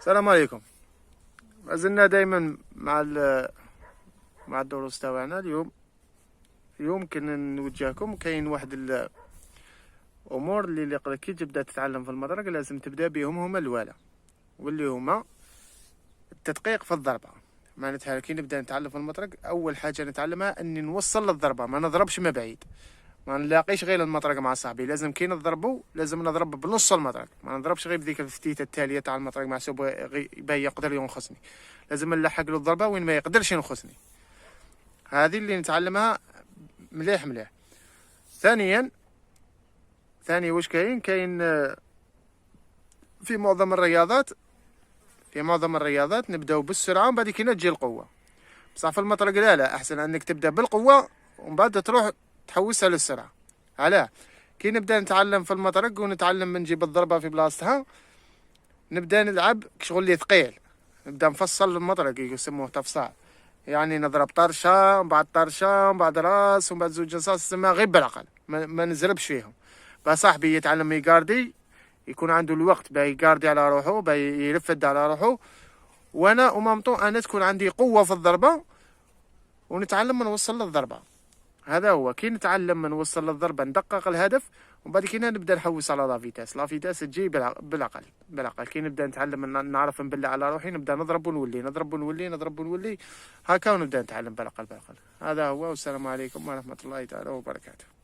السلام عليكم. ما زلنا دائما مع الدروس تاعنا. اليوم يمكن نوجهكم. كاين واحد الامور اللي كي تبدا تتعلم في المطرق لازم تبدا بهم. هما الاولى واللي هما التدقيق في الضربه. معناتها كي نبدا نتعلم في المطرق اول حاجه نتعلمها اني نوصل للضربه، ما نضربش ما بعيد، ما نلاقيش غير المطرق مع صاحبي. لازم كي نضربو لازم نضرب بنص المطرق، ما نضربش غير بذيك الفتيته التاليه تاع المطرق محسوب يبان يقدر ينخسني. لازم نلحق له الضربه وين ما يقدرش ينخسني. هذه اللي نتعلمها مليح مليح. ثاني واش كاين في معظم الرياضات نبداو بالسرعه ومن بعد كي تجي القوه. بصح في المطرق لا، احسن انك تبدا بالقوه ومن بعد تروح تحوسها للسرعه. علاه؟ كي نبدا نتعلم في المطرق ونتعلم نجيب الضربه في بلاصتها، نبدا نلعب كشغل اللي ثقيل، نبدا نفصل المطرق يسموه تفصيل. يعني نضرب طرشه ومن بعد طرشه ومن بعد راس ومن بعد زوج رصاص، تسمى غير بالعقل، ما نزربش فيهم. صاحبي يتعلم يقاردي، يكون عنده الوقت باي يقاردي على روحه، باي يرفد على روحه، وانا ومامتو انا تكون عندي قوه في الضربه ونتعلم نوصل للضربه. هذا هو. كي نتعلم نوصل للضربه ندقق الهدف ومن بعد كي نبدا نحوس على لافيتاس تجي بالعقل. كي نبدا نتعلم نعرف نبلع على روحي، نبدا نضرب ونولي هكا، ونبدا نتعلم بالعقل. هذا هو، والسلام عليكم ورحمه الله تعالى وبركاته.